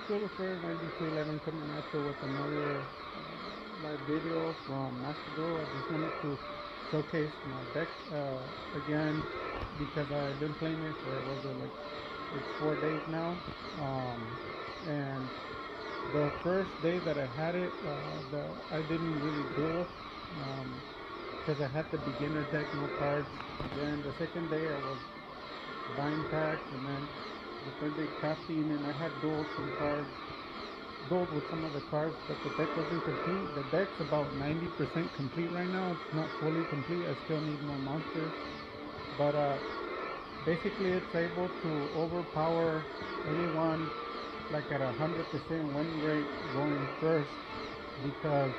still the first 9211 coming after with another live video from Master. I just wanted to showcase my deck again because I've been playing it for was it like it's 4 days now. And the first day that I had it, I didn't really duel because I had the beginner deck, no cards. Then the second day I was buying packs, and then the third day crafting, and I had dueled some cards, dueled with some of the cards, but the deck wasn't complete. The deck's about 90% complete right now. It's not fully complete. I still need more monsters, but basically it's able to overpower anyone like at 100% win rate going first because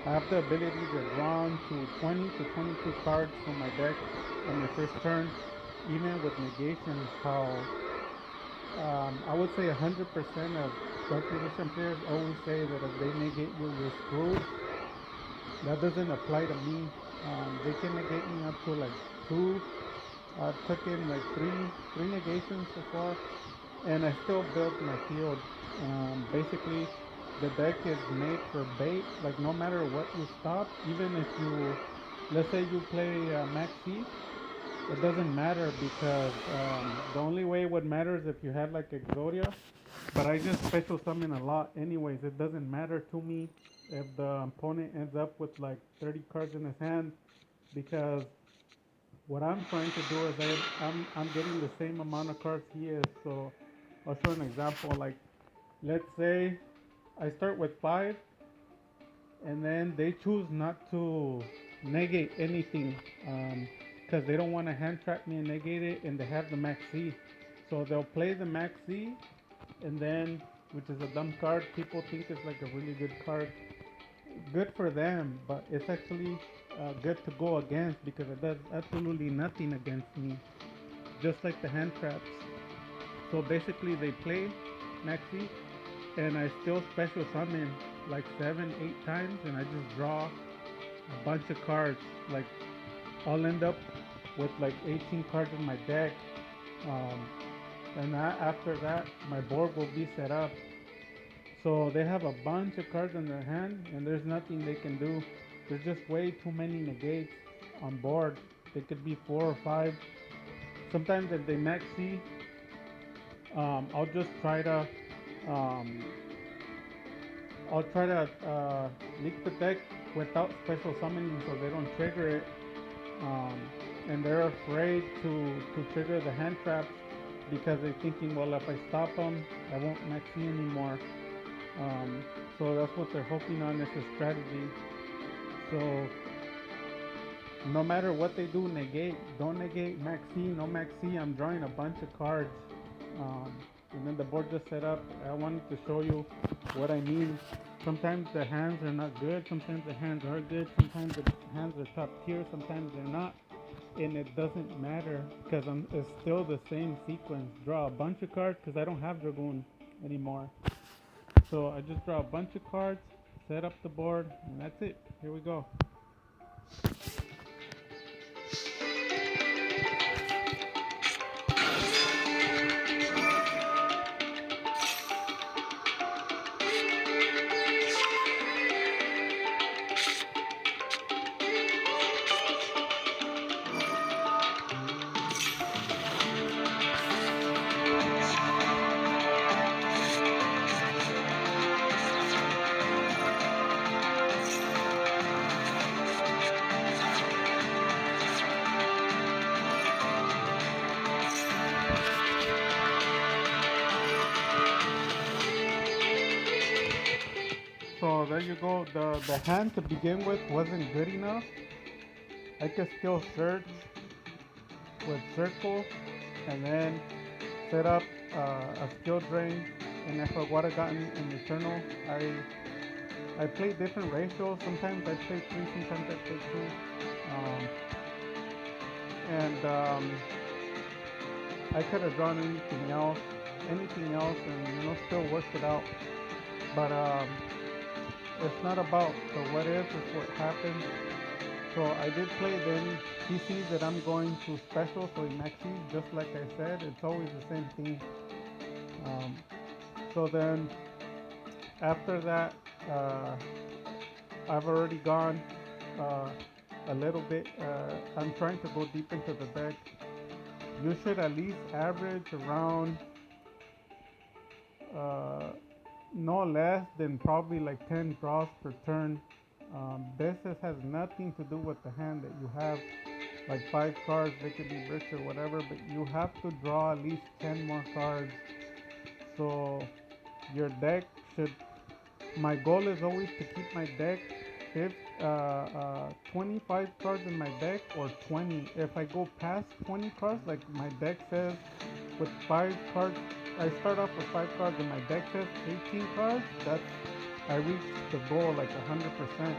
I have the ability to draw to 20 to 22 cards from my deck on my first turn, even with negations. How I would say 100% of Dark Magician players always say that if they negate you, you're screwed. That doesn't apply to me. They can negate me up to like two. I've taken like three negations so far, and I still built my field. Basically, the deck is made for bait. Like no matter what you stop, even if you, let's say you play Max C, it doesn't matter because the only way it would matter is if you had like Exodia. But I just special summon a lot anyways. It doesn't matter to me if the opponent ends up with like 30 cards in his hand because what I'm trying to do is I'm getting the same amount of cards he is. So I'll show an example. Like let's say I start with five, and then they choose not to negate anything because they don't want to hand trap me and negate it, and they have the Max C. So they'll play the Max C, and then which is a dumb card. People think it's like a really good card. Good for them, but it's actually good to go against because it does absolutely nothing against me, just like the hand traps. So basically, they play Maxi, and I still special summon like 7, 8 times, and I just draw a bunch of cards. Like I'll end up with like 18 cards in my deck, um, and after that, my board will be set up. So they have a bunch of cards in their hand, and there's nothing they can do. There's just way too many negates on board. They could be 4 or 5. Sometimes if they max C, I'll just try to um, I'll try to leak the deck without special summoning so they don't trigger it. Um, and they're afraid to trigger the hand traps because they're thinking, well, if I stop them, I won't max C anymore. So that's what they're hoping on. It's a strategy. So no matter what they do, negate. Don't negate Max C. No Max C. I'm drawing a bunch of cards. Um, and then the board just set up. I wanted to show you what I mean. Sometimes the hands are not good. Sometimes the hands are good. Sometimes the hands are top tier. Sometimes they're not. And it doesn't matter because it's still the same sequence. Draw a bunch of cards because I don't have Dragoon anymore. So I just draw a bunch of cards, set up the board, and that's it. Here we go. So there you go. The hand to begin with wasn't good enough. I could still search with circle and then set up a skill drain. And if I would have gotten an eternal, I play different ratios. Sometimes I play three, sometimes I play two. Um, and I could have drawn anything else, and still worked it out. But it's not about the what if, it's what happens. So I did play, then he sees that I'm going to special, so he maxes, just like I said, it's always the same thing. Um, so then After that, uh, I've already gone uh, a little bit. I'm trying to go deep into the deck. You should at least average around uh, no less than probably like 10 draws per turn. Has nothing to do with the hand that you have, like 5 cards, they could be bricks or whatever, but you have to draw at least 10 more cards. So your deck should, my goal is always to keep my deck if 25 cards in my deck or 20. If I go past 20 cards, like my deck says with 5 cards, I start off with 5 cards and my deck says 18 cards, that's, I reach the goal like 100%.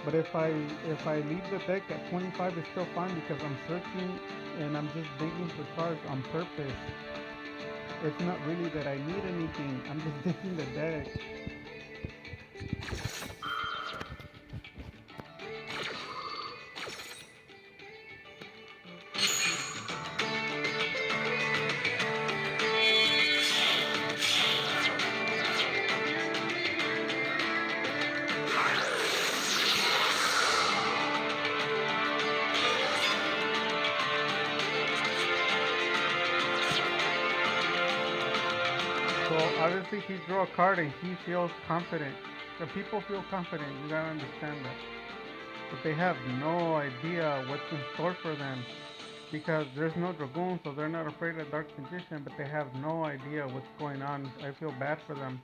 But if I leave the deck at 25, it's still fine because I'm searching and I'm just digging for cards on purpose. It's not really that I need anything. I'm just digging the deck. So obviously he drew a card and he feels confident. The people feel confident. You gotta understand that. But they have no idea what's in store for them because there's no dragoon, so they're not afraid of dark magician. But they have no idea what's going on. I feel bad for them.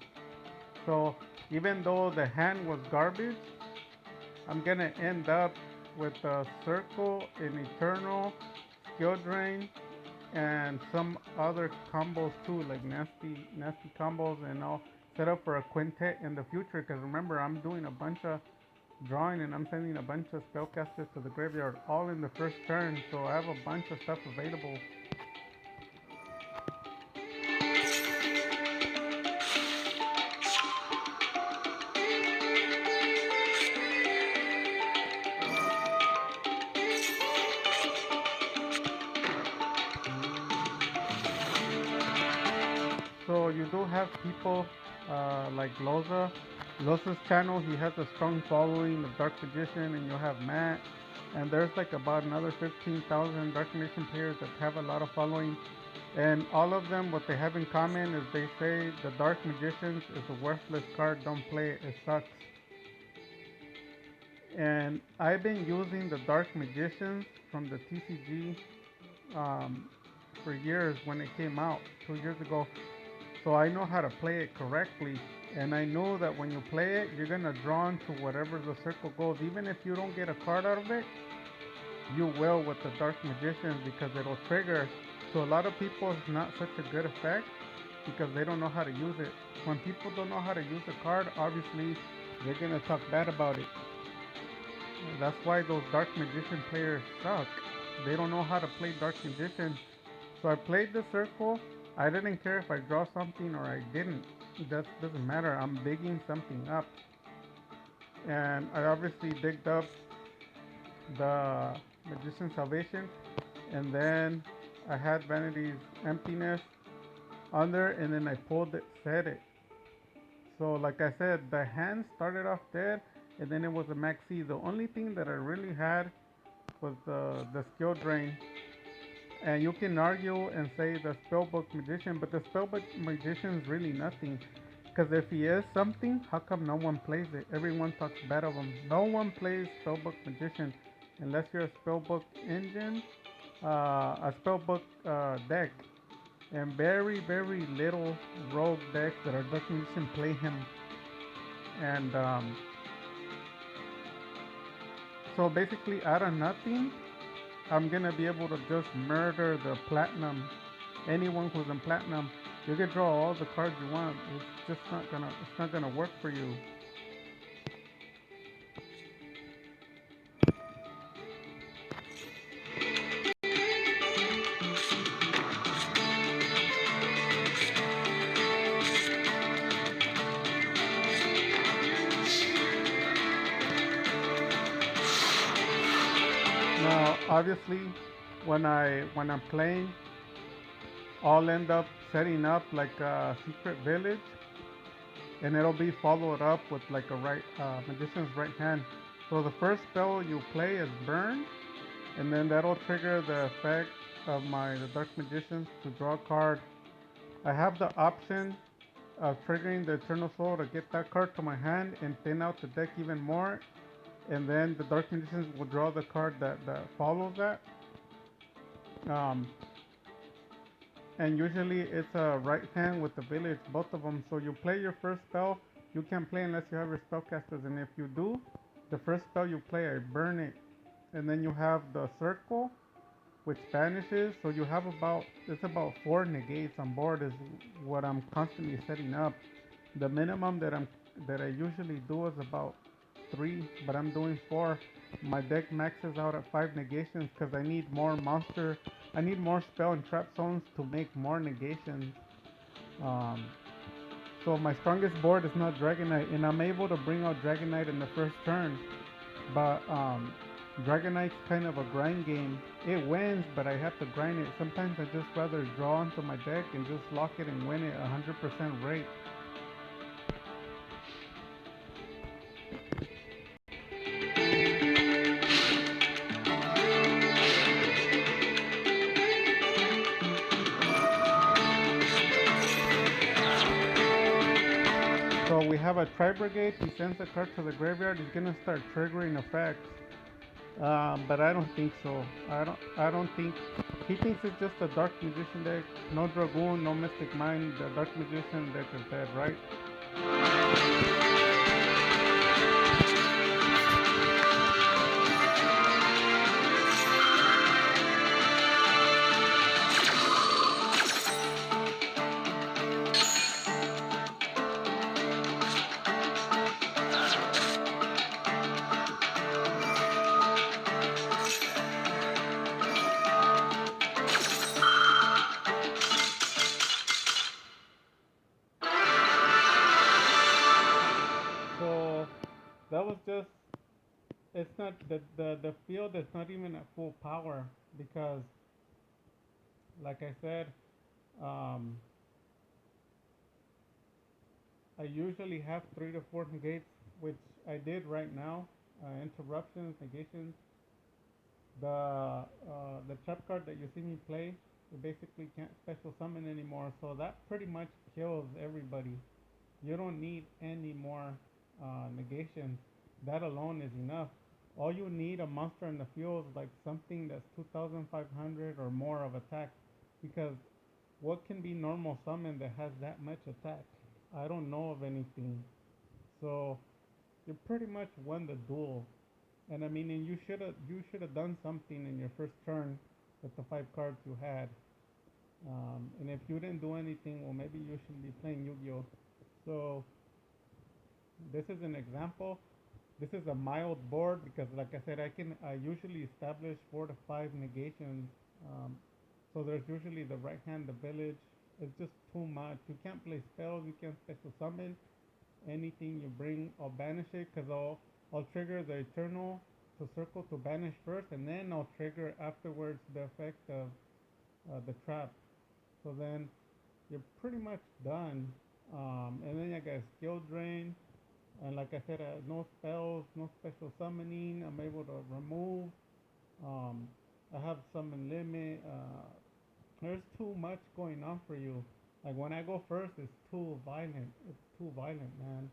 So even though the hand was garbage, I'm gonna end up with a circle, an eternal, skill drain, and some other combos too, like nasty combos, and I'll set up for a quintet in the future. Because remember, I'm doing a bunch of drawing and I'm sending a bunch of spellcasters to the graveyard all in the first turn, so I have a bunch of stuff available. So you do have people like Loza. Loza's channel, he has a strong following of Dark Magician, and you have Matt. And there's like about another 15,000 Dark Magician players that have a lot of following. And all of them, what they have in common is they say the Dark Magicians is a worthless card, don't play it, it sucks. And I've been using the Dark Magicians from the TCG for years when it came out 2 years ago. So I know how to play it correctly. And I know that when you play it, you're gonna draw into whatever the circle goes. Even if you don't get a card out of it, you will with the Dark Magicians because it'll trigger. To a lot of people, it's not such a good effect because they don't know how to use it. When people don't know how to use a card, obviously they're gonna talk bad about it. That's why those Dark Magician players suck. They don't know how to play Dark Magician. So I played the circle. I didn't care if I draw something or I didn't. That doesn't matter. I'm digging something up. And I obviously digged up the Magician Salvation. And then I had Vanity's Emptiness under, and then I pulled it, set it. So like I said, the hand started off dead, and then it was a maxi. The only thing that I really had was the skill drain. And you can argue and say the spellbook magician, but the spellbook magician is really nothing. Because if he is something, how come no one plays it? Everyone talks bad of him. No one plays spellbook magician unless you're a spellbook engine, a spellbook deck, and very little rogue decks that are dark magician play him. And so basically, out of nothing, I'm gonna be able to just murder the platinum. Anyone who's in platinum, you can draw all the cards you want. It's not gonna work for you. Now, obviously, when I'm playing, I'll end up setting up like a secret village, and it'll be followed up with like a magician's right hand. So the first spell you play is burn, and then that'll trigger the effect of my the dark magicians to draw a card. I have the option of triggering the Eternal Soul to get that card to my hand and thin out the deck even more, and then the Dark Magicians will draw the card that follows that. Um, and usually it's a right hand with the village, both of them. So you play your first spell. You can't play unless you have your spellcasters, and if you do, the first spell you play, I burn it, and then you have the circle, which banishes. So you have about four negates on board is what I'm constantly setting up. The minimum that I usually do is about three, but I'm doing four. My deck maxes out at five negations because I need more monster. I need more spell and trap zones to make more negations. Um, so my strongest board is not Dragonite, and I'm able to bring out Dragonite in the first turn. But Dragonite's kind of a grind game. It wins, but I have to grind it. Sometimes I just rather draw into my deck and just lock it and win it 100% rate. So we have a tri-brigade. He sends a card to the graveyard. He's gonna start triggering effects. But I don't think so. I don't think. He thinks it's just a dark magician deck. No dragoon, no mystic mind. The dark magician deck is dead, right? So that was just. It's not the field is not even at full power because, like I said, um, I usually have three to four negates, which I did right now. Interruptions, negations. The trap card that you see me play, you basically can't special summon anymore. So that pretty much kills everybody. You don't need any more negations. That alone is enough. All you need a monster in the field is like something that's 2,500 or more of attack, because what can be normal summon that has that much attack? I don't know of anything. So you pretty much won the duel. And I mean, and you should have done something in your first turn with the five cards you had. And if you didn't do anything, well, maybe you shouldn't be playing Yu-Gi-Oh. So this is an example. This is a mild board because, like I said, I usually establish four to five negations. Um, so there's usually the right hand, the village. It's just too much. You can't play spells. You can't special summon anything you bring. I'll banish it because I'll trigger the eternal to circle to banish first, and then I'll trigger afterwards the effect of the trap. So then you're pretty much done. And then I got skill drain. And like I said, no spells, no special summoning. I'm able to remove. Um, I have summon limit. There's too much going on for you. Like when I go first, it's too violent. It's too violent, man.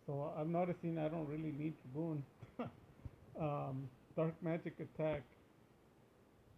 So I'm noticing I don't really need Dragoon. Dark magic attack.